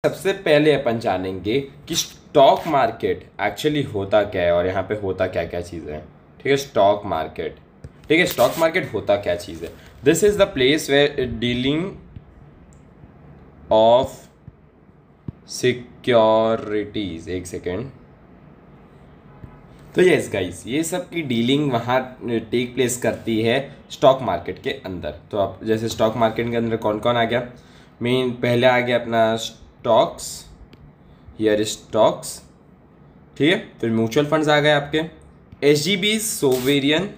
सबसे पहले अपन जानेंगे कि स्टॉक मार्केट एक्चुअली होता क्या है और यहाँ पे होता क्या क्या चीज़ें हैं। ठीक है, स्टॉक मार्केट। ठीक है, स्टॉक मार्केट होता क्या चीज़ है। This is the place where dealing of securities. एक सेकेंड। तो यस गाइस, ये सब की डीलिंग वहाँ टेक प्लेस करती है स्टॉक मार्केट के अंदर। तो आप जैसे स्टॉक मार्केट के अंदर कौन कौन आ गया। मेन पहले आ गया अपना स्टॉक्स, हियर स्टॉक्स। ठीक है, फिर म्यूचुअल फंड्स आ गए आपके, एसजीबी, सोवेरियन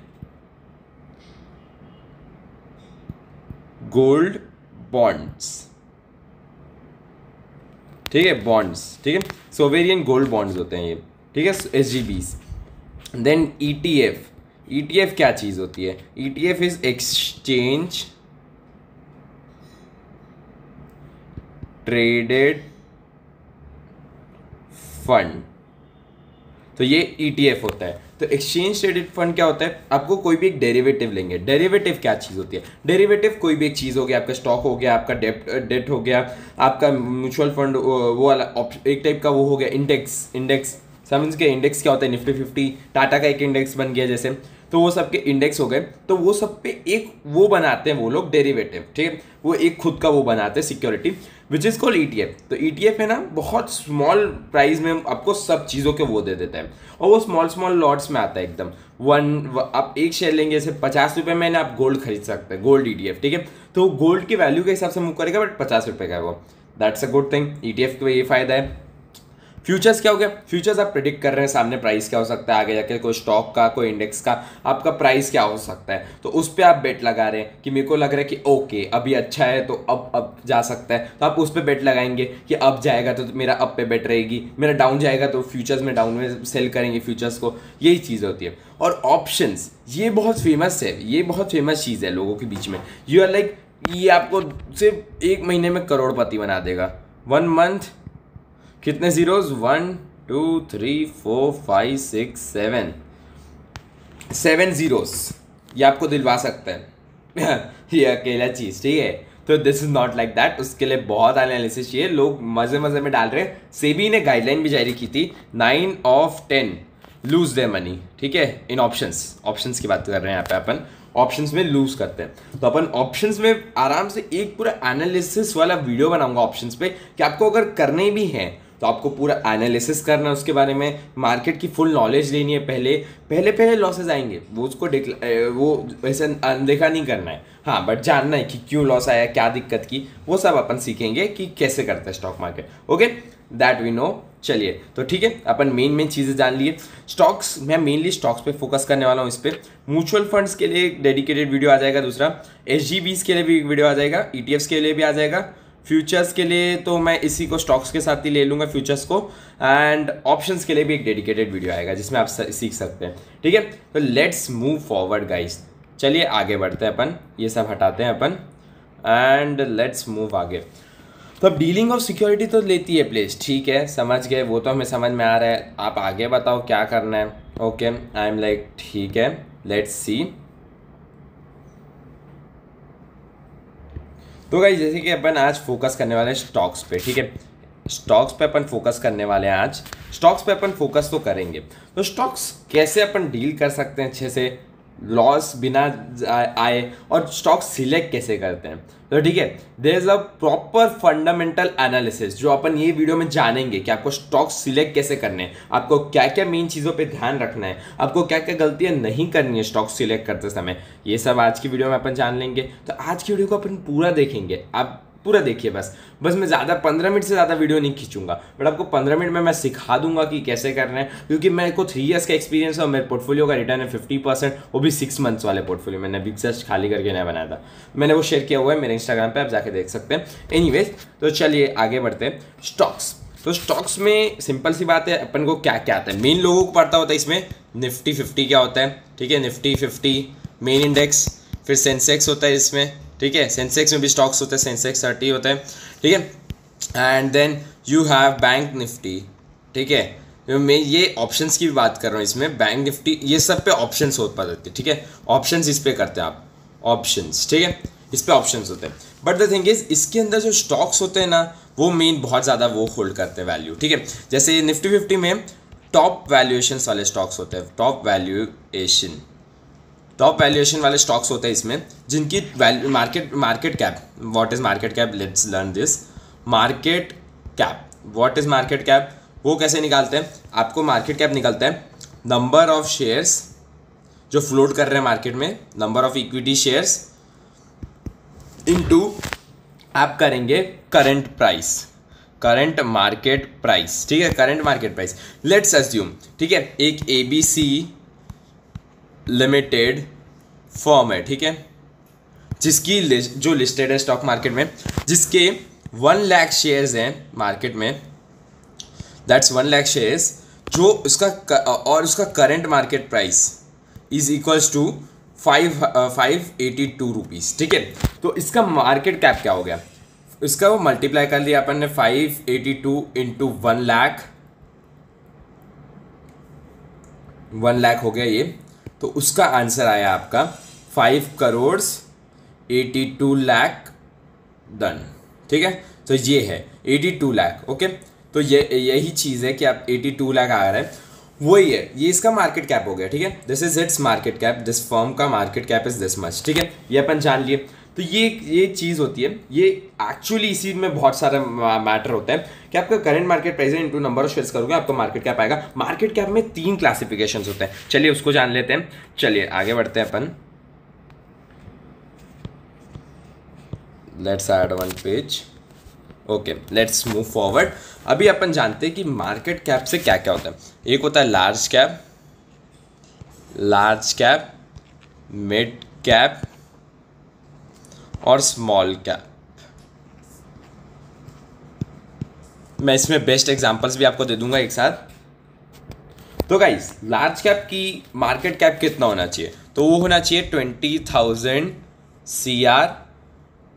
गोल्ड बॉन्ड्स। ठीक है, बॉन्ड्स। ठीक है, सोवेरियन गोल्ड बॉन्ड्स होते हैं ये। ठीक है, एसजीबीज। Then ETF. ईटीएफ क्या चीज होती है। ETF is exchange traded fund. तो ये ईटीएफ होता है। तो एक्सचेंज ट्रेडेड फंड क्या होता है। आपको कोई भी एक डेरिवेटिव लेंगे। डेरिवेटिव क्या चीज़ होती है। डेरिवेटिव कोई भी एक चीज़ हो गया, आपका स्टॉक हो गया, आपका डेट हो गया, आपका म्यूचुअल फंड वो वाला एक टाइप का वो हो गया, इंडेक्स समझ के। इंडेक्स क्या होता है, निफ्टी 50 टाटा का एक इंडेक्स बन गया जैसे। तो वो सबके इंडेक्स हो गए। तो वो सब पे एक वो बनाते हैं वो लोग डेरिवेटिव। ठीक है, वो एक खुद का वो बनाते हैं security, which is called ETF. तो ईटीएफ है ना, बहुत स्मॉल प्राइस में आपको सब चीज़ों के वो दे देता है और वो स्मॉल लॉट्स में आता है एकदम। आप एक शेयर लेंगे जैसे 50 रुपये में ना आप गोल्ड खरीद सकते हैं, गोल्ड ईटीएफ। ठीक है, तो गोल्ड की वैल्यू के हिसाब से मूव करेगा, बट 50 रुपये का है वो। That's a good thing. ETF का ये फायदा है। फ्यूचर्स क्या हो गया। फ्यूचर्स आप प्रिडिक्ट कर रहे हैं सामने प्राइस क्या हो सकता है, आगे जाके कोई स्टॉक का, कोई इंडेक्स का आपका प्राइस क्या हो सकता है। तो उस पर आप बेट लगा रहे हैं कि मेरे को लग रहा है कि ओके अभी अच्छा है तो अब जा सकता है। तो आप उस पर बेट लगाएंगे कि अब जाएगा तो मेरा अप पे बेट रहेगी, मेरा डाउन जाएगा तो फ्यूचर्स में डाउन में सेल करेंगे फ्यूचर्स को। यही चीज़ होती है। और ऑप्शंस ये बहुत फेमस है, ये बहुत फेमस चीज़ है लोगों के बीच में। यू आर लाइक, ये आपको सिर्फ एक महीने में करोड़पति बना देगा। 1 मंथ कितने जीरोज, 1 2 3 4 5 6 7 जीरोस ये आपको दिलवा सकता है ये अकेला चीज। ठीक है, तो this is not like that. उसके लिए बहुत एनालिसिस चाहिए। लोग मजे मजे में डाल रहे हैं। सेबी ने गाइडलाइन भी जारी की थी, 9 of 10 लूज देयर मनी। ठीक है, इन ऑप्शंस की बात कर रहे हैं यहाँ पे अपन। ऑप्शंस में लूज करते हैं तो अपन ऑप्शंस में आराम से एक पूरा एनालिसिस वाला वीडियो बनाऊंगा ऑप्शंस पे कि आपको अगर करने भी है तो आपको पूरा एनालिसिस करना है उसके बारे में, मार्केट की फुल नॉलेज लेनी है। पहले लॉसेज आएंगे, वो उसको वो वैसे अनदेखा नहीं करना है। हाँ, बट जानना है कि क्यों लॉस आया, क्या दिक्कत की, वो सब अपन सीखेंगे कि कैसे करते हैं stock market. Okay, that we know. चलिए, तो ठीक है, अपन मेन चीज़ें जान लिए। स्टॉक्स, मैं मेनली स्टॉक्स पे फोकस करने वाला हूँ इस पर। म्यूचुअल फंड्स के लिए एक डेडिकेटेड वीडियो आ जाएगा, दूसरा एसजीबीज के लिए भी वीडियो आ जाएगा, ईटीएफ्स के लिए भी आ जाएगा, फ्यूचर्स के लिए तो मैं इसी को स्टॉक्स के साथ ही ले लूँगा फ्यूचर्स को, एंड ऑप्शंस के लिए भी एक डेडिकेटेड वीडियो आएगा जिसमें आप सीख सकते हैं। ठीक है, तो लेट्स मूव फॉरवर्ड गाइस। चलिए आगे बढ़ते हैं अपन, ये सब हटाते हैं अपन एंड लेट्स मूव आगे। तो अब डीलिंग ऑफ सिक्योरिटी तो लेती है प्लेस। ठीक है, समझ गए, वो तो हमें समझ में आ रहा है। आप आगे बताओ क्या करना है। ओके, आई एम लाइक ठीक है, लेट्स सी। तो गाइस, जैसे कि अपन आज फोकस करने वाले हैं स्टॉक्स पे। ठीक है, स्टॉक्स पे अपन फोकस करने वाले हैं आज। स्टॉक्स पे अपन फोकस तो करेंगे, तो स्टॉक्स कैसे अपन डील कर सकते हैं अच्छे से, लॉस बिना आए, और स्टॉक सिलेक्ट कैसे करते हैं। तो ठीक है, there is a proper fundamental analysis जो अपन ये वीडियो में जानेंगे कि आपको स्टॉक सिलेक्ट कैसे करने हैं, आपको क्या क्या मेन चीज़ों पे ध्यान रखना है, आपको क्या क्या गलतियां नहीं करनी है स्टॉक सिलेक्ट करते समय। ये सब आज की वीडियो में अपन जान लेंगे। तो आज की वीडियो को अपन पूरा देखेंगे, आप पूरा देखिए। बस मैं ज़्यादा 15 मिनट से ज़्यादा वीडियो नहीं खींचूंगा, बट आपको 15 मिनट में मैं सिखा दूंगा कि कैसे करना है, क्योंकि मेरे को 3 इयर्स का एक्सपीरियंस है और मेरे पोर्टफोलियो का रिटर्न है 50%, वो भी 6 मंथ्स वाले पोर्टफोलियो। मैंने अभी जस्ट खाली करके नया बनाया था, मैंने वो शेयर किया हुआ है मेरे इंस्टाग्राम पे, आप जाके देख सकते हैं। एनीवेज, तो चलिए आगे बढ़ते हैं। स्टॉक्स, तो स्टॉक्स में सिंपल सी बात है, अपन को क्या क्या आता है। मेन लोगों को पता होता है इसमें निफ्टी 50 क्या होता है। ठीक है, निफ्टी 50 मेन इंडेक्स, फिर सेंसेक्स होता है इसमें। ठीक है, सेंसेक्स में भी स्टॉक्स होते हैं, सेंसेक्स 30 होता है। ठीक है, and then you have bank Nifty. ठीक है, मैं ये ऑप्शंस की भी बात कर रहा हूँ इसमें, बैंक निफ्टी ये सब पे ऑप्शंस हो पाते हैं। ठीक है, ऑप्शंस इस पे करते हैं आप, ऑप्शंस। ठीक है, इस पे ऑप्शंस होते हैं। बट द थिंग इज इसके अंदर जो स्टॉक्स होते हैं ना वो मेन बहुत ज़्यादा वो होल्ड करते हैं वैल्यू, ठीक है। जैसे निफ्टी 50 में टॉप वैल्यूएशंस वाले स्टॉक्स होते हैं, टॉप वैल्यूएशन वाले स्टॉक्स होते हैं इसमें, जिनकी value market cap, what is market cap, let's learn this. Market cap, what is market cap, वो कैसे निकालते हैं, आपको मार्केट कैप निकलता है नंबर ऑफ शेयर्स जो फ्लोट कर रहे हैं मार्केट में, number of equity shares into आप करेंगे current price, current market price, ठीक है, current market price. Let's assume, ठीक है, एक ABC लिमिटेड फर्म है, ठीक है, जिसकी जो लिस्टेड है स्टॉक मार्केट में, जिसके 1 लाख शेयर्स हैं मार्केट में, दैट्स 1 लाख शेयर्स, जो उसका current market price is equals to 582 rupees, ठीक है। तो इसका मार्केट कैप क्या हो गया, इसका वो मल्टीप्लाई कर लिया अपन ने 582 इंटू 1 लाख, 1 लाख हो गया ये, तो उसका आंसर आया आपका 5,82 लाख डन, ठीक है। तो ये है 82 लाख, ओके। तो यही चीज़ है कि आप 82 लाख आ रहा है, वही है, ये इसका मार्केट कैप हो गया, ठीक है। This is its market cap, this firm का market cap is this much, ठीक है, ये अपन जान लिए। तो ये चीज़ होती है, ये एक्चुअली इसी में बहुत सारा मैटर होता है कि आपका करंट मार्केट प्राइस है इंटू नंबर ऑफ शेयर्स करोगे, आपको मार्केट कैप आएगा। मार्केट कैप में 3 क्लासिफिकेशंस होते हैं, चलिए उसको जान लेते हैं। चलिए आगे बढ़ते हैं अपन, let's add 1 page, okay, let's move forward. अभी अपन जानते हैं कि मार्केट कैप से क्या क्या होता है। एक होता है लार्ज कैप, मिड कैप और स्मॉल कैप। मैं इसमें बेस्ट एग्जांपल्स भी आपको दे दूंगा एक साथ। तो गाइस, लार्ज कैप की मार्केट कैप कितना होना चाहिए, तो वो होना चाहिए 20,000 CR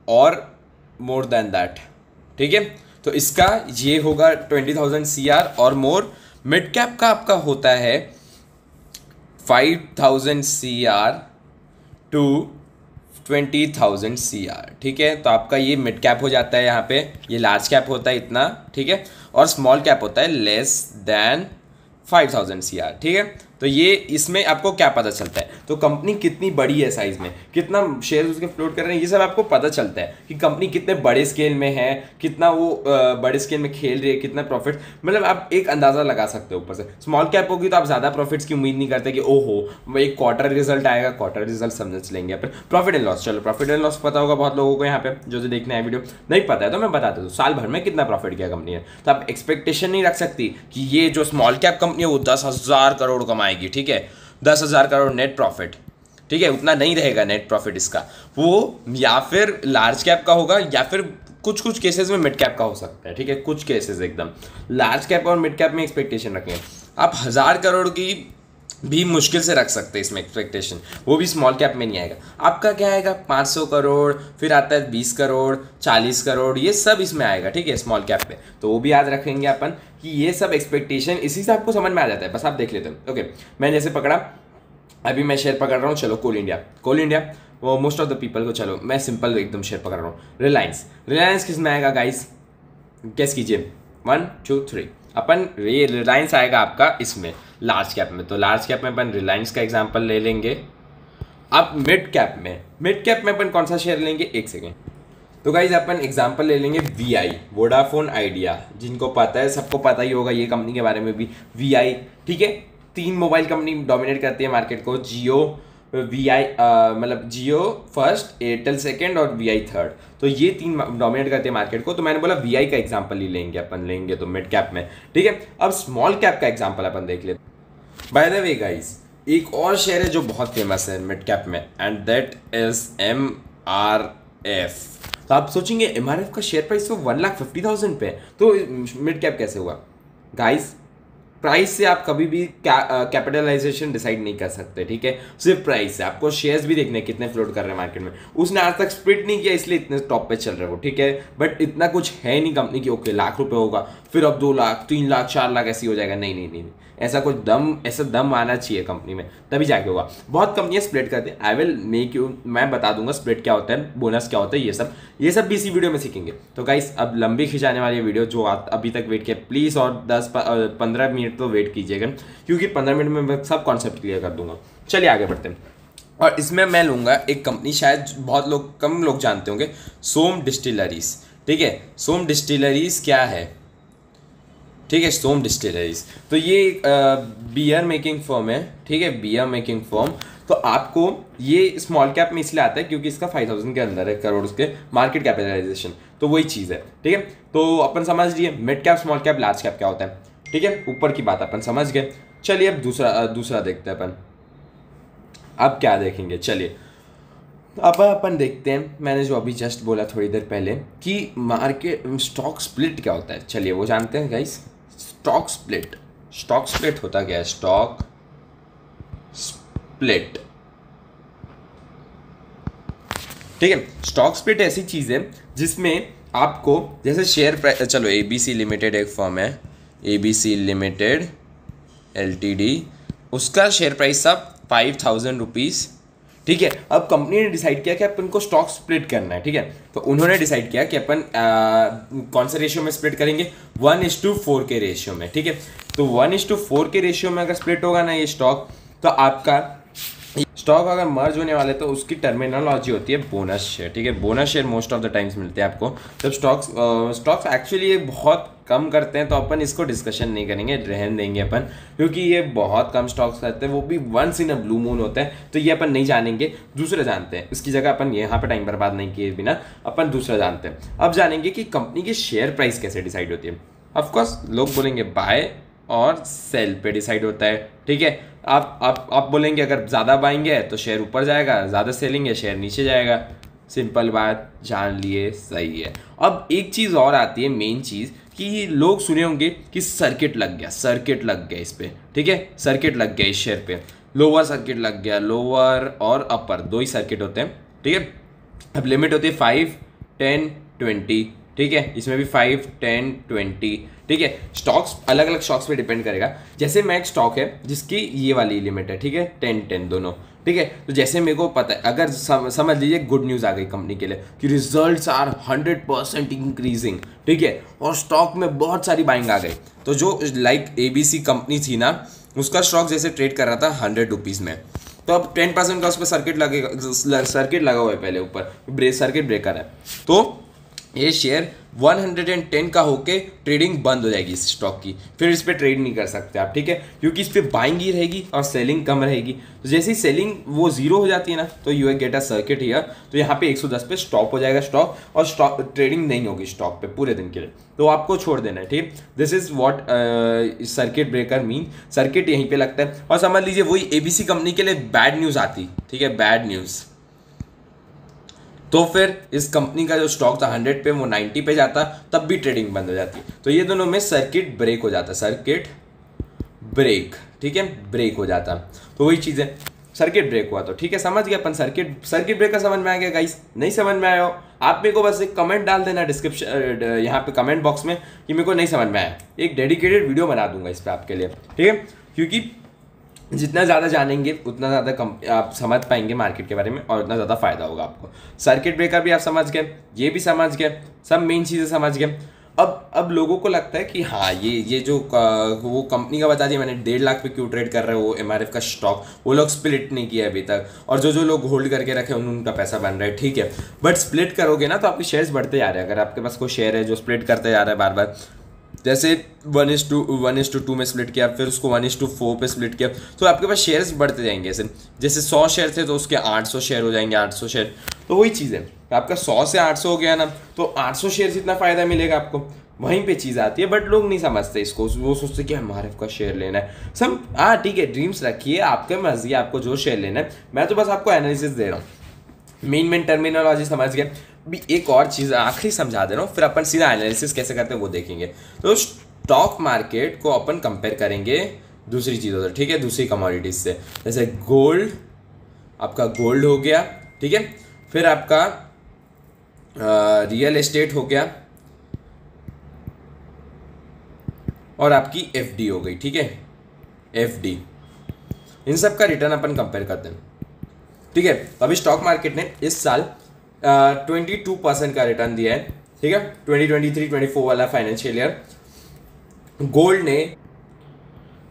और मोर देन दैट, ठीक है। तो इसका ये होगा 20,000 CR और मोर। मिड कैप का आपका होता है 5,000 CR टू 20,000 CR, ठीक है। तो आपका ये मिड कैप हो जाता है यहाँ पे, ये लार्ज कैप होता है इतना, ठीक है, और स्मॉल कैप होता है लेस देन 5,000 CR, ठीक है। तो ये इसमें आपको क्या पता चलता है, तो कंपनी कितनी बड़ी है साइज में, कितना शेयर उसके फ्लोट कर रहे हैं, ये सब आपको पता चलता है कि कंपनी कितने बड़े स्केल में है, कितना वो बड़े स्केल में खेल रही है, कितना प्रॉफिट, मतलब आप एक अंदाज़ा लगा सकते हो ऊपर से। स्मॉल कैप होगी तो आप ज़्यादा प्रॉफिट्स की उम्मीद नहीं करते कि ओहो एक क्वार्टर रिजल्ट आएगा, क्वार्टर रिजल्ट समझ लेंगे अपन। प्रॉफिट एंड लॉस, चलो प्रॉफिट एंड लॉस पता होगा बहुत लोगों को यहाँ पे जो देखने आए वीडियो, नहीं पता है तो मैं बता देता हूँ, साल भर में कितना प्रॉफिट किया कंपनी ने। तो आप एक्सपेक्टेशन नहीं रख सकती कि ये जो स्मॉल कैप कंपनी है वो 10,000 करोड़ कमाएगी, ठीक है, 10,000 करोड़ नेट प्रॉफिट, ठीक है, उतना नहीं रहेगा नेट प्रॉफिट इसका, वो या फिर लार्ज कैप का होगा या फिर कुछ केसेस में मिड कैप का हो सकता है, ठीक है, कुछ केसेस एकदम। लार्ज कैप और मिड कैप में एक्सपेक्टेशन रखें आप 1,000 करोड़ की भी मुश्किल से रख सकते हैं इसमें एक्सपेक्टेशन, वो भी स्मॉल कैप में नहीं आएगा। आपका क्या आएगा 500 करोड़, फिर आता है 20 करोड़, 40 करोड़, ये सब इसमें आएगा, ठीक है, स्मॉल कैप पे। तो वो भी याद रखेंगे अपन कि ये सब एक्सपेक्टेशन इसी से आपको समझ में आ जाता है, बस आप देख लेते हैं। ओके, मैं जैसे पकड़ा, अभी मैं शेयर पकड़ रहा हूँ, चलो कोल इंडिया, वो मोस्ट ऑफ द पीपल को, चलो मैं सिंपल एकदम शेयर पकड़ रहा हूँ। रिलायंस किस में आएगा गाइस, गेस कीजिए, 1 2 3, अपन रिलायंस आएगा आपका इसमें लार्ज कैप में। तो लार्ज कैप में अपन रिलायंस का एग्जांपल ले लेंगे। अब मिड कैप में अपन कौन सा शेयर लेंगे, एक सेकेंड। तो गाइज अपन एग्जांपल ले लेंगे VI, वोडाफोन आइडिया, जिनको पता है, सबको पता ही होगा ये कंपनी के बारे में भी, VI, ठीक है। 3 मोबाइल कंपनी डोमिनेट करती है मार्केट को, जियो, VI मतलब जियो फर्स्ट, एयरटेल सेकेंड और VI थर्ड। तो ये 3 डोमिनेट करते हैं मार्केट को। तो मैंने बोला VI का एग्जांपल ही लेंगे तो मिड कैप में, ठीक है। अब स्मॉल कैप का एग्जांपल अपन देख लेते। बाय द वे गाइस, एक और शेयर है जो बहुत फेमस है मिड कैप में, एंड दैट इज MRF। तो आप सोचेंगे MRF का शेयर प्राइस तो 1,50,000 पे है, तो मिड कैप कैसे हुआ गाइस? प्राइस से आप कभी भी कैपिटलाइजेशन डिसाइड नहीं कर सकते, ठीक है, सिर्फ प्राइस से। आपको शेयर्स भी देखने कितने फ्लोट कर रहे हैं मार्केट में। उसने आज तक स्प्लिट नहीं किया इसलिए इतने टॉप पे चल रहे हो, ठीक है, बट इतना कुछ है नहीं कंपनी की ओके लाख रुपए होगा फिर अब 2 लाख 3 लाख 4 लाख ऐसी हो जाएगा, नहीं नहीं नहीं, ऐसा कुछ ऐसा दम आना चाहिए कंपनी में तभी जाके होगा। बहुत कंपनियां स्प्लिट करती हैं, आई विल मेक यू, मैं बता दूंगा स्प्लिट क्या होता है, बोनस क्या होता है, ये सब भी इसी वीडियो में सीखेंगे। तो गाइस अब लंबी खिंचाने वाली वीडियो जो अभी तक वेट किया प्लीज़ और 10-15 मिनट तो वेट कीजिएगा, क्योंकि 15 मिनट में मैं सब कॉन्सेप्ट क्लियर कर दूंगा। चलिए आगे बढ़ते हैं। और इसमें मैं लूँगा एक कंपनी, शायद बहुत लोग कम लोग जानते होंगे, सोम डिस्टिलरीज, ठीक है। सोम डिस्टिलरीज क्या है, ठीक है, सोम डिस्टिलरीज तो ये बियर मेकिंग फर्म है, ठीक है, बियर मेकिंग फर्म। तो आपको ये स्मॉल कैप में इसलिए आता है क्योंकि इसका 5000 के अंदर है करोड़ के मार्केट कैपिटलाइजेशन, तो वही चीज़ है, ठीक है। तो अपन समझ लिए mid cap small cap large cap क्या होता है, ठीक है, ऊपर की बात अपन समझ गए। चलिए अब दूसरा देखते हैं अपन, अब क्या देखेंगे, चलिए अब अपन देखते हैं, मैंने जो अभी जस्ट बोला थोड़ी देर पहले कि मार्केट स्टॉक स्प्लिट क्या होता है, चलिए वो जानते हैं गाइस। स्टॉक स्प्लिट होता क्या है, स्टॉक स्प्लिट, ठीक है। स्टॉक स्प्लिट ऐसी चीज है जिसमें आपको जैसे शेयर प्राइस, चलो एबीसी लिमिटेड एक फर्म है, एबीसी लिमिटेड एलटीडी, उसका शेयर प्राइस सब 5000 रुपीज़, ठीक है। अब कंपनी ने डिसाइड किया कि अपन को स्टॉक स्प्लिट करना है, ठीक है, तो उन्होंने डिसाइड किया कि अपन कौन से रेशियो में स्प्लिट करेंगे, 1:4 के रेशियो में, ठीक है। तो 1:4 के रेशियो में अगर स्प्लिट होगा ना ये स्टॉक, तो आपका स्टॉक अगर मर्ज होने वाले तो उसकी टर्मिनोलॉजी होती है बोनस शेयर, ठीक है। Bonus share most of the times मिलते हैं आपको जब स्टॉक्स एक्चुअली ये बहुत कम करते हैं, तो अपन इसको डिस्कशन नहीं करेंगे, रहन देंगे अपन, क्योंकि ये बहुत कम स्टॉक्स करते हैं, वो भी once in a blue moon होता है, तो ये अपन नहीं जानेंगे, दूसरे जानते हैं। इसकी जगह अपन यहाँ पे टाइम बर्बाद नहीं किए बिना अपन दूसरा जानते हैं। अब जानेंगे कि कंपनी की शेयर प्राइस कैसे डिसाइड होती है। ऑफकोर्स लोग बोलेंगे बाय और सेल पे डिसाइड होता है, ठीक है। आप बोलेंगे अगर ज़्यादा बाइंग है तो शेयर ऊपर जाएगा, ज़्यादा सेलिंग है शेयर नीचे जाएगा, सिंपल बात, जान लिए, सही है। अब एक चीज़ और आती है, मेन चीज़, कि लोग सुने होंगे कि सर्किट लग गया इस पर, ठीक है, सर्किट लग गया इस शेयर पे, लोअर सर्किट लग गया, लोअर और अपर 2 ही सर्किट होते हैं, ठीक है। अब लिमिट होती है 5, 10, 20, ठीक है, इसमें भी 5, 10, 20, ठीक है। स्टॉक्स अलग अलग स्टॉक्स पे डिपेंड करेगा। जैसे मैं एक स्टॉक है जिसकी ये वाली लिमिट है, ठीक है, 10-10 दोनों, ठीक है। तो जैसे मेरे को पता है, अगर समझ लीजिए गुड न्यूज़ आ गई कंपनी के लिए कि रिजल्ट्स आर 100% इंक्रीजिंग, ठीक है, और स्टॉक में बहुत सारी बाइंग आ गई, तो जो लाइक एबीसी कंपनी थी ना, उसका स्टॉक जैसे ट्रेड कर रहा था 100 रुपीज़ में, तो अब 10% का उस पर सर्किट लगा हुआ है पहले ऊपर, सर्किट ब्रेकर है, तो ये शेयर 110 का होके ट्रेडिंग बंद हो जाएगी इस स्टॉक की, फिर इस पर ट्रेड नहीं कर सकते आप, ठीक है, क्योंकि इस पर बाइंग ही रहेगी और सेलिंग कम रहेगी। तो जैसे ही सेलिंग वो 0 हो जाती है ना, तो you get a circuit here, तो यहाँ पे 110 पे स्टॉप हो जाएगा स्टॉक, और स्टॉक ट्रेडिंग नहीं होगी स्टॉक पे पूरे दिन के लिए, तो आपको छोड़ देना है, ठीक है। This is what circuit breaker mean, circuit यहीं पे लगता है। और समझ लीजिए वही एबीसी कंपनी के लिए बैड न्यूज़ आती, ठीक है, बैड न्यूज़, तो फिर इस कंपनी का जो स्टॉक था 100 पे वो 90 पे जाता, तब भी ट्रेडिंग बंद हो जाती। तो ये दोनों में सर्किट ब्रेक हो जाता, सर्किट ब्रेक, ठीक है, ब्रेक हो जाता। तो वही चीज़ है, सर्किट ब्रेक हुआ, तो ठीक है, समझ गया अपन। सर्किट ब्रेकर समझ में आ गया गाइस? नहीं समझ में आया हो आप मेरे को बस एक कमेंट डाल देना डिस्क्रिप्शन यहाँ पे कमेंट बॉक्स में कि मेरे को नहीं समझ में आया, एक डेडिकेटेड वीडियो बना दूंगा इस पर आपके लिए, ठीक है, क्योंकि जितना ज़्यादा जानेंगे उतना ज़्यादा आप समझ पाएंगे मार्केट के बारे में, और उतना ज़्यादा फायदा होगा आपको। सर्किट ब्रेकर भी आप समझ गए, ये भी समझ गए, सब मेन चीज़ें समझ गए। अब लोगों को लगता है कि हाँ ये जो वो कंपनी का बता दिया मैंने 1.5 लाख पे क्यों ट्रेड कर रहे हो वो एमआरएफ का स्टॉक, वो लोग स्प्लिट नहीं किया अभी तक, और जो लोग होल्ड करके रखे उनका पैसा बन रहा है, ठीक है, बट स्प्लिट करोगे ना तो आपके शेयर्स बढ़ते जा रहे हैं। अगर आपके पास कोई शेयर है जो स्प्लिट करते जा रहा है बार बार, जैसे 1:2 में स्प्लिट किया, फिर उसको 1:4 पे स्प्लिट किया, तो आपके पास शेयर्स बढ़ते जाएंगे। ऐसे जैसे 100 शेयर थे तो उसके 800 शेयर हो जाएंगे, 800 शेयर, तो वही चीज़ है, आपका 100 से 800 हो गया ना, तो 800 शेयर से इतना फ़ायदा मिलेगा आपको, वहीं पे चीज़ आती है। बट लोग नहीं समझते इसको, वो सोचते कि एमआरएफ का शेयर लेना है, सब हाँ ठीक है, ड्रीम्स रखिए, आपके मर्जी, आपको जो शेयर लेना है, मैं तो बस आपको एनालिसिस दे रहा हूँ, मेन टर्मिनोलॉजी समझ गए। भी एक और चीज़ आखिरी समझा दे रहा हूँ, फिर अपन सीधा एनालिसिस कैसे करते हैं वो देखेंगे। तो स्टॉक मार्केट को अपन कंपेयर करेंगे दूसरी चीज़ों से, ठीक है, दूसरी कमोडिटीज से। जैसे गोल्ड, आपका गोल्ड हो गया, ठीक है, फिर आपका रियल एस्टेट हो गया, और आपकी एफडी हो गई, ठीक है, एफडी। इन सब का रिटर्न अपन कंपेयर करते हैं, ठीक है। अभी स्टॉक मार्केट ने इस साल 22% का रिटर्न दिया है, ठीक है, 2023-24 वाला फाइनेंशियल ईयर। गोल्ड ने,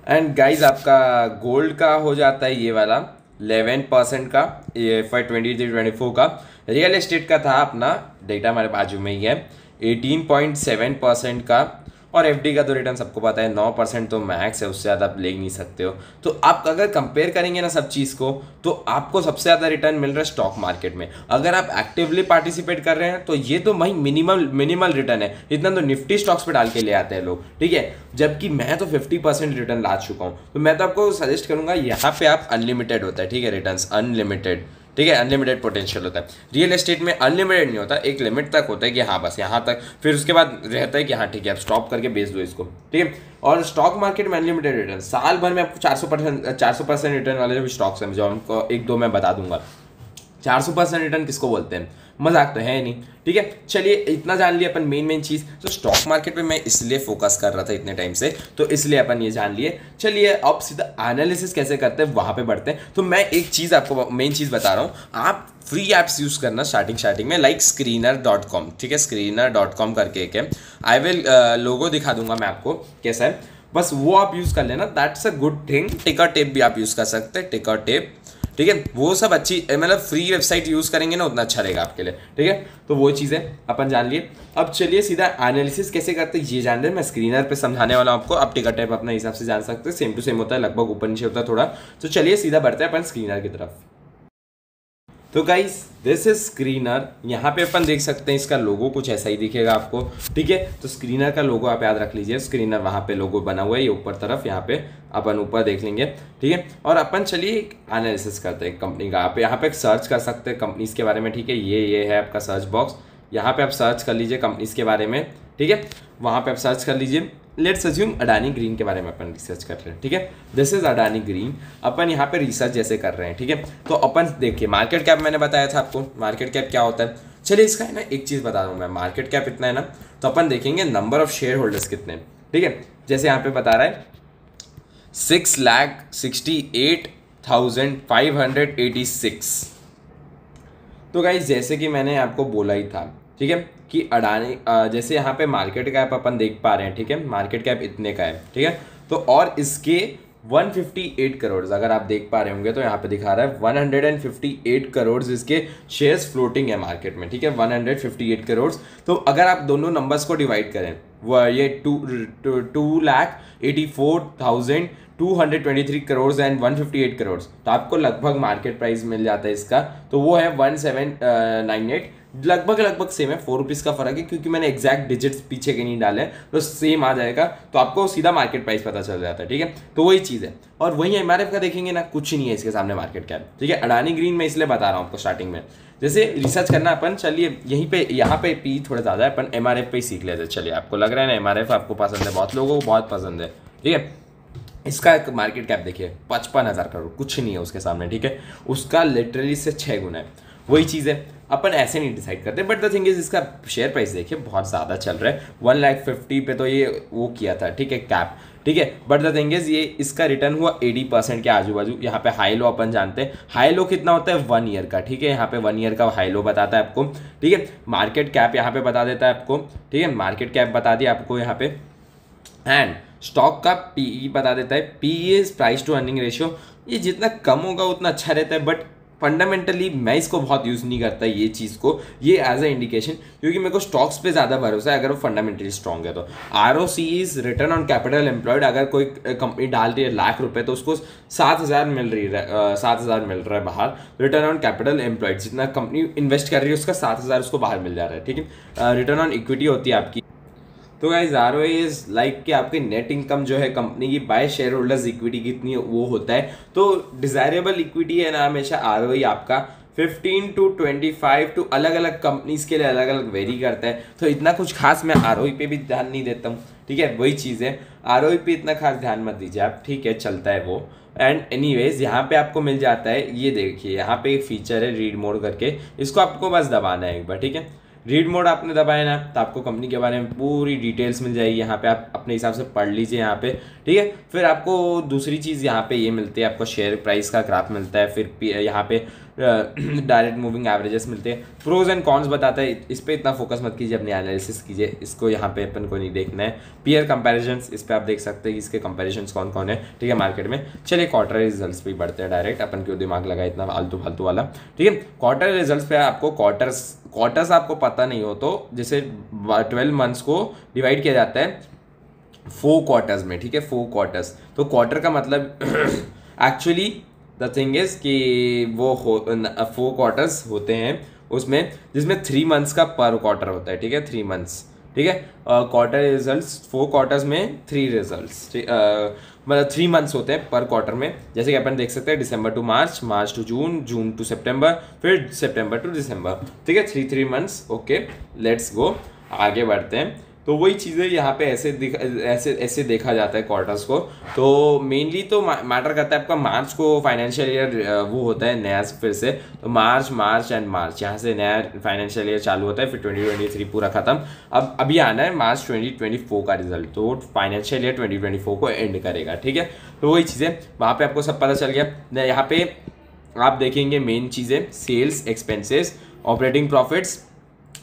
एंड गाइज आपका गोल्ड का हो जाता है ये वाला 11% का, ये FY 23-24 का। रियल एस्टेट का था अपना डेटा हमारे बाजू में ही है 18.7% का, और एफडी का तो रिटर्न सबको पता है 9% तो मैक्स है, उससे ज़्यादा आप ले ही नहीं सकते हो। तो आप अगर कंपेयर करेंगे ना सब चीज़ को, तो आपको सबसे ज़्यादा रिटर्न मिल रहा है स्टॉक मार्केट में। अगर आप एक्टिवली पार्टिसिपेट कर रहे हैं तो ये तो भाई मिनिमल रिटर्न है, इतना तो निफ्टी स्टॉक्स पे डाल के ले आते हैं लोग, ठीक है। जबकि मैं तो 50% रिटर्न ला चुका हूँ, तो मैं तो आपको सजेस्ट करूँगा यहाँ पे आप अनलिमिटेड होता है, ठीक है, रिटर्न अनलिमिटेड, ठीक है, अनलिमिटेड पोटेंशियल होता है। रियल एस्टेट में अनलिमिटेड नहीं होता, एक लिमिट तक होता है कि हाँ बस यहाँ तक, फिर उसके बाद रहता है कि हाँ ठीक है आप स्टॉप करके बेच दो इसको, ठीक है। और स्टॉक मार्केट में अनलिमिटेड रिटर्न, साल भर में आपको 400% रिटर्न वाले जो स्टॉक्स हैं, जो हमको एक दो मैं बता दूंगा। 400% रिटर्न किसको बोलते हैं, मजाक तो है नहीं, ठीक है। चलिए इतना जान लिया अपन मेन चीज़। तो स्टॉक मार्केट पे मैं इसलिए फोकस कर रहा था इतने टाइम से, तो इसलिए अपन ये जान लिए। चलिए अब सीधा एनालिसिस कैसे करते हैं वहाँ पे बढ़ते हैं। तो मैं एक चीज़ आपको मेन चीज़ बता रहा हूँ, आप फ्री ऐप्स यूज़ करना स्टार्टिंग में, लाइक screener.com, ठीक है, screener.com करके एक है, आई विल लोगो दिखा दूंगा मैं आपको कैसा है, बस वो आप यूज़ कर लेना, दैट्स अ गुड थिंग। टिकर टेप भी आप यूज़ कर सकते हैं, टिकर टेप, ठीक है, वो सब अच्छी, मतलब फ्री वेबसाइट यूज़ करेंगे ना उतना अच्छा रहेगा आपके लिए, ठीक है। तो वो चीज़ है अपन जान लिए। अब चलिए सीधा एनालिसिस कैसे करते हैं ये जान रहे, मैं स्क्रीनर पे समझाने वाला हूँ आपको। आप टिकट टाइप अपने हिसाब से जान सकते हैं, सेम टू सेम होता है, लगभग ऊपर नीचे होता है थोड़ा। तो चलिए सीधा बढ़ते हैं अपन स्क्रीनर की तरफ। तो गाइस दिस इज स्क्रीनर, यहाँ पे अपन देख सकते हैं इसका लोगो कुछ ऐसा ही दिखेगा आपको, ठीक है। तो स्क्रीनर का लोगो आप याद रख लीजिए, स्क्रीनर वहाँ पे लोगो बना हुआ है, ये ऊपर तरफ, यहाँ पे अपन ऊपर देख लेंगे, ठीक है। और अपन चलिए एक एनालिसिस करते हैं कंपनी का। आप यहाँ पे सर्च कर सकते हैं कंपनीज के बारे में, ठीक है, ये है आपका सर्च बॉक्स, यहाँ पे आप सर्च कर लीजिए कंपनीज के बारे में, ठीक है, वहाँ पे आप सर्च कर लीजिए। लेट्स अज्यूम अडानी ग्रीन के बारे में अपन रिसर्च कर रहे हैं, ठीक है, दिस इज अडानी ग्रीन। अपन यहाँ पे रिसर्च जैसे कर रहे हैं, ठीक है। तो अपन देखिए मार्केट कैप मैंने बताया था आपको, मार्केट कैप क्या होता है। चलिए इसका है ना एक चीज़ बता रहा हूँ मैं, मार्केट कैप इतना है ना, तो अपन देखेंगे नंबर ऑफ शेयर होल्डर्स कितने, ठीक है। जैसे यहाँ पे बता रहा है 6,68,586। तो गाइस जैसे कि मैंने आपको बोला ही था, ठीक है, कि अडानी जैसे यहाँ पे मार्केट कैप अपन देख पा रहे हैं, ठीक है, मार्केट कैप इतने का है, ठीक है। तो और इसके 158 करोड़ अगर आप देख पा रहे होंगे, तो यहाँ पे दिखा रहा है 158 करोड़ इसके शेयर्स फ्लोटिंग है मार्केट में, ठीक है, 158 करोड़। तो अगर आप दोनों नंबर्स को डिवाइड करें, वो ये 2,84,223 करोड़ एंड 158 करोड़, तो आपको लगभग मार्केट प्राइस मिल जाता है इसका, तो वो है 1798, लगभग सेम है, 4 रुपीज़ का फर्क है, क्योंकि मैंने एग्जैक्ट डिजिट्स पीछे के नहीं डाले, तो सेम आ जाएगा, तो आपको सीधा मार्केट प्राइस पता चल जाता है, ठीक है। तो वही चीज़ है। और वही एमआरएफ का देखेंगे ना, कुछ नहीं है इसके सामने मार्केट कैप, ठीक है। अडानी ग्रीन में इसलिए बता रहा हूँ आपको स्टार्टिंग में, जैसे रिसर्च करना अपन, चलिए यहीं पे यहाँ पे पी थोड़ा ज़्यादा है, अपन एमआरएफ पे ही सीख लेते हैं। चलिए आपको लग रहा है ना एमआरएफ आपको पसंद है, बहुत लोगों को बहुत पसंद है, ठीक है। इसका एक मार्केट कैप देखिए 55,000 करोड़, कुछ नहीं है उसके सामने, ठीक है। उसका लिटरली से 6 गुना है। वही चीज़ है, अपन ऐसे नहीं डिसाइड करते, बट द थिंग इज इसका शेयर प्राइस देखिए बहुत ज़्यादा चल रहा है, 1,50,000 पे तो ये वो किया था, ठीक है, कैप, ठीक है। बट द थिंग इज ये इसका रिटर्न हुआ 80% के आजू बाजू। यहाँ पे हाई लो अपन जानते हैं, हाई लो कितना होता है 1 ईयर का, ठीक है, यहाँ पे 1 ईयर का हाई लो बताता है आपको, ठीक है। मार्केट कैप यहाँ पे बता देता है आपको, ठीक है, मार्केट कैप बता दिया आपको यहाँ पे, एंड स्टॉक का पीई बता देता है, PE is price to earning ratio, ये जितना कम होगा उतना अच्छा रहता है, बट फंडामेंटली मैं इसको बहुत यूज़ नहीं करता ये चीज़ को, ये एज अ इंडिकेशन, क्योंकि मेरे को स्टॉक्स पे ज़्यादा भरोसा है अगर वो फंडामेंटली स्ट्रॉन्ग है। तो ROC is return on capital employed, अगर कोई कंपनी डाल रही है ₹1,00,000 तो उसको 7,000 मिल रही है, 7,000 मिल रहा है बाहर। रिटर्न ऑन कैपिटल एम्प्लॉयड, जितना कंपनी इन्वेस्ट कर रही है उसका 7,000 उसको बाहर मिल जा रहा है, ठीक है। रिटर्न ऑन इक्विटी होती है आपकी। तो गाइस ROI इज लाइक कि आपकी नेट इनकम जो है कंपनी की बाय शेयर होल्डर्स इक्विटी कितनी वो होता है। तो डिजायरेबल इक्विटी है ना हमेशा ROI आपका 15 to 25 to अलग अलग कंपनीज के लिए अलग अलग वेरी करता है। तो इतना कुछ खास मैं आरओई पे भी ध्यान नहीं देता हूँ, ठीक है, वही चीज़ है, आरओई पे इतना खास ध्यान मत दीजिए आप, ठीक है, चलता है वो। एंड एनीवेज यहाँ पे आपको मिल जाता है, ये देखिए यहाँ पे एक फीचर है रीड मोड करके, इसको आपको बस दबाना है एक बार, ठीक है। रीड मोड आपने दबाया ना तो आपको कंपनी के बारे में पूरी डिटेल्स मिल जाएगी, यहाँ पे आप अपने हिसाब से पढ़ लीजिए यहाँ पे, ठीक है। फिर आपको दूसरी चीज़ यहाँ पे ये मिलती है, आपको शेयर प्राइस का ग्राफ मिलता है, फिर यहाँ पे डायरेक्ट मूविंग एवरेजेस मिलते हैं, प्रोज एंड कॉन्स बताता है, इस पर इतना फोकस मत कीजिए, अपनी एनालिसिस कीजिए, इसको यहाँ पे अपन को नहीं देखना है। पीयर कंपैरिजन्स, इस पर आप देख सकते हैं कि इसके कंपैरिजन्स कौन कौन है, ठीक है, मार्केट में। चलिए क्वार्टर रिजल्ट्स पे बढ़ते हैं डायरेक्ट, अपन क्यों दिमाग लगाए इतना फालतू फालतू वाला, ठीक है। क्वार्टर रिजल्ट्स पे आपको क्वार्टर्स आपको पता नहीं हो तो जैसे 12 मंथ्स को डिवाइड किया जाता है 4 क्वार्टर्स में, ठीक है, 4 क्वार्टर्स। तो क्वार्टर का मतलब एक्चुअली द थिंग इज कि वो 4 क्वार्टर्स होते हैं उसमें, जिसमें 3 मंथ्स का पर क्वार्टर होता है, ठीक है, 3 मंथ्स, ठीक है। क्वार्टर रिजल्ट्स 4 क्वार्टर्स में 3 रिजल्ट्स, मतलब 3 मंथ्स होते हैं पर क्वार्टर में, जैसे कि अपन देख सकते हैं December to March, March to June, June to September, फिर सितंबर टू दिसंबर, ठीक है, 3 मंथ्स। ओके, लेट्स गो, आगे बढ़ते हैं। तो वही चीज़ें यहाँ पे ऐसे देखा जाता है क्वार्टर्स को। तो मेनली तो मैटर करता है आपका मार्च को फाइनेंशियल ईयर वो होता है नया फिर से, तो मार्च एंड मार्च यहाँ से नया फाइनेंशियल ईयर चालू होता है, फिर 2023 पूरा खत्म। अब अभी आना है मार्च 2024 का रिजल्ट, तो फाइनेंशियल ईयर 2024 को एंड करेगा, ठीक है। तो वही चीज़ें वहाँ पे आपको सब पता चल गया। यहाँ पे आप देखेंगे मेन चीज़ें sales, expenses, operating profits,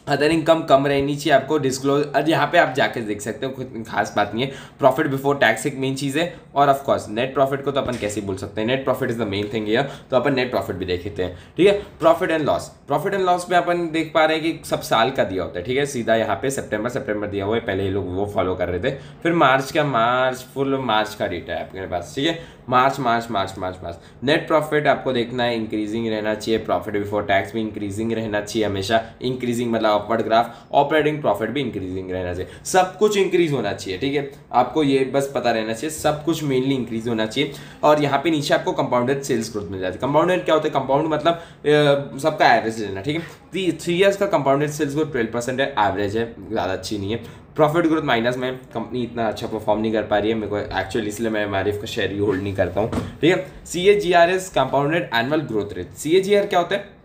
other income कम रहनी चाहिए आपको डिस्क्लोज, अब यहाँ पे आप जाके देख सकते हो, कोई खास बात नहीं है। प्रॉफिट बिफोर टैक्स एक मेन चीज़ है, और ऑफ कोर्स नेट प्रॉफिट को तो अपन कैसे भूल सकते हैं, net profit is the main thing here, तो अपन नेट प्रॉफिट भी देखते हैं, ठीक है। प्रॉफिट एंड लॉस में अपन देख पा रहे हैं कि सब साल का दिया होता है, ठीक है, सीधा यहाँ पे सितंबर दिया हुआ है, पहले ये लोग वो फॉलो कर रहे थे। फिर मार्च फुल मार्च का डेटा है आपके पास, ठीक है, मार्च। नेट प्रॉफिट आपको देखना है इंक्रीजिंग रहना चाहिए, प्रॉफिट बिफोर टैक्स भी इंक्रीजिंग रहना चाहिए हमेशा, इंक्रीजिंग मतलब अपवर्ड ग्राफ, ऑपरेटिंग प्रॉफिट भी इंक्रीजिंग रहना चाहिए, सब कुछ इंक्रीज होना चाहिए, ठीक है। आपको ये बस पता रहना चाहिए, सब कुछ मेनली इंक्रीज होना चाहिए। और यहाँ पे नीचे आपको कंपाउंडेड सेल्स ग्रोथ मिल जाती है। कंपाउंडेड क्या होता है, कंपाउंड मतलब सबका एवरेज लेना, ठीक है। 3 ईयर्स का कंपाउंडेड सेल्स ग्रोथ 12% है, एवरेज है, ज़्यादा अच्छी नहीं है। प्रॉफिट ग्रोथ माइनस में, कंपनी इतना अच्छा परफॉर्म नहीं कर पा रही है, मेरे को एक्चुअली इसलिए मैं मारिफ का शेयर ही होल्ड नहीं करता हूँ, ठीक है। CAGR is compounded annual growth rate. CAGR क्या होता है,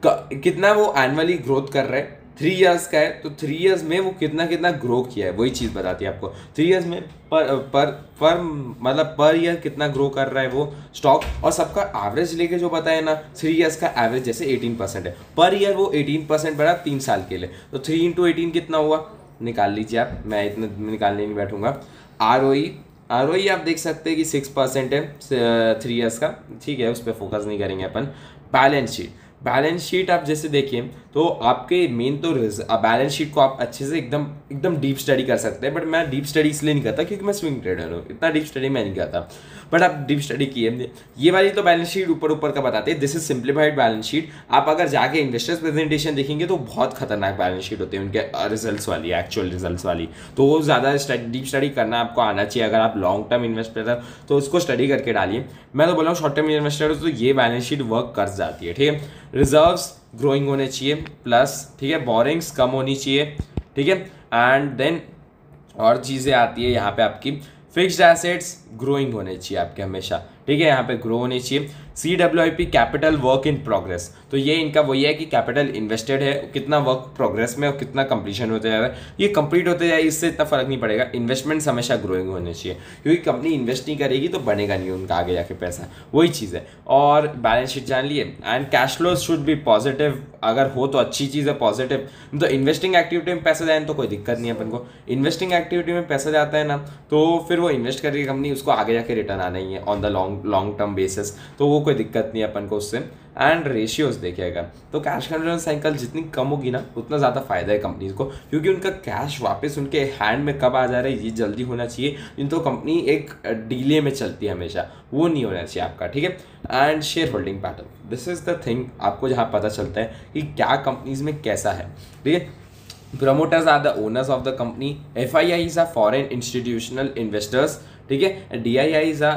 कितना वो एनुअली ग्रोथ कर रहा है, 3 ईयर्स का है तो 3 ईयर्स में वो कितना ग्रो किया है, वही चीज़ बताती है आपको। 3 ईयर्स में पर ईयर कितना ग्रो कर रहा है वो स्टॉक, और सबका एवरेज लेके जो बताया ना, 3 ईयर्स का एवरेज जैसे 18% है पर ईयर, वो 18% बढ़ा 3 साल के लिए, तो 3 × 18 कितना हुआ, निकाल लीजिए आप, मैं इतना निकालने नहीं बैठूंगा। ROE आप देख सकते हैं कि 6% है 3 ईयर्स का, ठीक है, उस पर फोकस नहीं करेंगे अपन। बैलेंस शीट आप जैसे देखिए तो आपके मेन तो बैलेंस शीट को आप अच्छे से एकदम डीप स्टडी कर सकते हैं, बट मैं डीप स्टडी इसलिए नहीं करता क्योंकि मैं स्विंग ट्रेडर हूँ, इतना डीप स्टडी मैं नहीं करता, बट आप डीप स्टडी किए। ये वाली तो बैलेंस शीट ऊपर का बताते हैं, this is simplified balance sheet. आप अगर जाके इन्वेस्टर्स प्रेजेंटेशन देखेंगे तो बहुत खतरनाक बैलेंस शीट होती है उनके रिजल्ट्स वाली, एक्चुअल रिजल्ट्स वाली, तो वो ज़्यादा डीप स्टडी करना आपको आना चाहिए। अगर आप लॉन्ग टर्म इन्वेस्टर है तो उसको स्टडी करके डालिए। मैं तो बोल रहा हूँ शॉर्ट टर्म इन्वेस्टर हो तो ये बैलेंस शीट वर्क कर जाती है, ठीक है। रिजर्व्स ग्रोइंग होने चाहिए प्लस, ठीक है, बोरिंग्स कम होनी चाहिए, ठीक है। एंड देन और चीज़ें आती है यहाँ पे आपकी फिक्स्ड एसेट्स ग्रोइंग होने चाहिए आपके हमेशा, ठीक है, यहाँ पे ग्रो होनी चाहिए। CWIP capital work in progress, तो ये इनका वही है कि कैपिटल इन्वेस्टेड है, कितना वर्क प्रोग्रेस में और कितना कंप्लीशन होते जा रहा है, ये कंप्लीट होते जाए, इससे इतना फर्क नहीं पड़ेगा। इन्वेस्टमेंट्स हमेशा ग्रोइंग होने चाहिए, क्योंकि कंपनी इन्वेस्ट नहीं करेगी तो बनेगा नहीं उनका आगे जाके पैसा, वही चीज़ है। और बैलेंस शीट जान लिए। And cash flow should be positive, अगर हो तो अच्छी चीज़ है पॉजिटिव। तो इन्वेस्टिंग एक्टिविटी में पैसा जाए तो कोई दिक्कत नहीं है अपन को, इन्वेस्टिंग एक्टिविटी में पैसा जाता है ना तो फिर वो इन्वेस्ट करके कंपनी उसको आगे जाके रिटर्न आना ही है on the long term basis, तो वो कोई दिक्कत नहीं है अपन को उससे। एंड रेशियोज देखिएगा तो कैश कन्वर्जन साइकिल जितनी कम होगी ना उतना ज़्यादा फायदा है कंपनीज को, क्योंकि उनका कैश वापस उनके हैंड में कब आ जा रहा है ये जल्दी होना चाहिए, इन तो कंपनी एक डिले में चलती है हमेशा, वो नहीं होना चाहिए आपका, ठीक है। And share holding pattern, this is the thing आपको जहाँ पता चलता है कि क्या कंपनीज में कैसा है, ठीक है। Promoters are the owners of the company. FIIs are foreign institutional investors. ठीक है। DII is a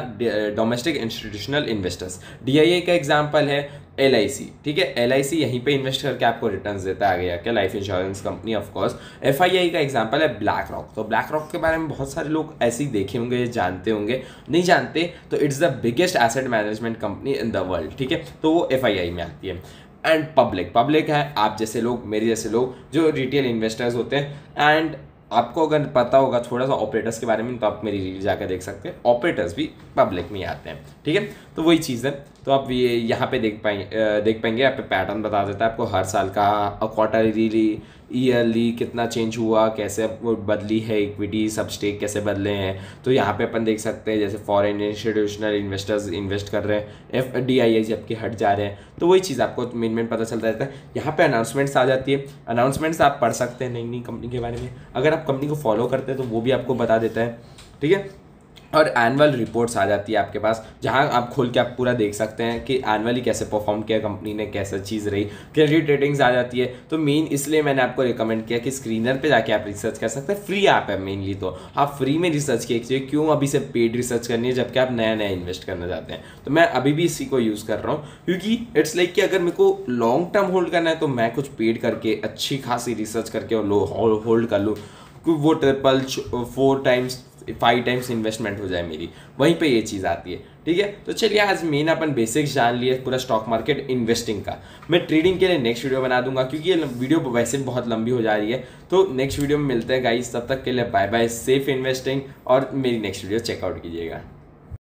domestic institutional investors. DII का एग्जांपल है LIC, ठीक है। LIC यहीं पे इन्वेस्ट करके आपको रिटर्न्स देता है आगे जाके, life insurance company of course. FII का एग्जांपल है ब्लैक रॉक। तो ब्लैक रॉक के बारे में बहुत सारे लोग ऐसे ही देखे होंगे, जानते होंगे, नहीं जानते तो it's the biggest asset management company in the world, ठीक है। तो वो FII में आती है। एंड पब्लिक है आप जैसे लोग, मेरे जैसे लोग जो रिटेल इन्वेस्टर्स होते हैं। एंड आपको अगर पता होगा थोड़ा सा ऑपरेटर्स के बारे में तो आप मेरी रील जाकर देख सकते हैं, ऑपरेटर्स भी पब्लिक में ही आते हैं, ठीक है। तो वही चीज़ है। तो आप ये यहाँ पे देख पाएंगे यहाँ पे पैटर्न बता देता है आपको हर साल का, क्वार्टरली, ईयरली कितना चेंज हुआ, कैसे वो बदली है इक्विटी, सब स्टेक कैसे बदले हैं। तो यहाँ पे अपन देख सकते हैं जैसे फॉरेन इंस्टीट्यूशनल इन्वेस्टर्स इन्वेस्ट कर रहे हैं, FDII जबकि हट जा रहे हैं। तो वही चीज़ आपको मेन पता चलता रहता है। यहाँ पे अनाउंसमेंट्स आ जाती है, अनाउंसमेंट्स आप पढ़ सकते हैं नई नई कंपनी के बारे में। अगर आप कंपनी को फॉलो करते हैं तो वो भी आपको बता देता है, ठीक है। और एनुअल रिपोर्ट्स आ जाती है आपके पास, जहां आप खोल के आप पूरा देख सकते हैं कि एनुअली कैसे परफॉर्म किया कंपनी ने, कैसा चीज़ रही। क्रेडिट रेटिंग्स आ जाती है। तो मेन इसलिए मैंने आपको रिकमेंड किया कि स्क्रीनर पे जाके आप रिसर्च कर सकते हैं। फ्री ऐप है मेनली, तो आप फ्री में रिसर्च कीजिए। क्यों अभी से पेड रिसर्च करनी है जबकि आप नया इन्वेस्ट करना चाहते हैं। तो मैं अभी भी इसी को यूज़ कर रहा हूँ, क्योंकि इट्स लाइक कि अगर मेरे को लॉन्ग टर्म होल्ड करना है तो मैं कुछ पेड करके अच्छी खासी रिसर्च करके और होल्ड कर लूँ, वो 4 टाइम्स 5 टाइम्स इन्वेस्टमेंट हो जाए मेरी, वहीं पे ये चीज़ आती है, ठीक है। तो चलिए आज मेन अपन बेसिक्स जान लिए पूरा स्टॉक मार्केट इन्वेस्टिंग का। मैं ट्रेडिंग के लिए नेक्स्ट वीडियो बना दूंगा, क्योंकि ये वीडियो वैसे बहुत लंबी हो जा रही है। तो नेक्स्ट वीडियो में मिलते हैं गाइस, तब तक के लिए बाय बाय, सेफ इन्वेस्टिंग, और मेरी नेक्स्ट वीडियो चेकआउट कीजिएगा।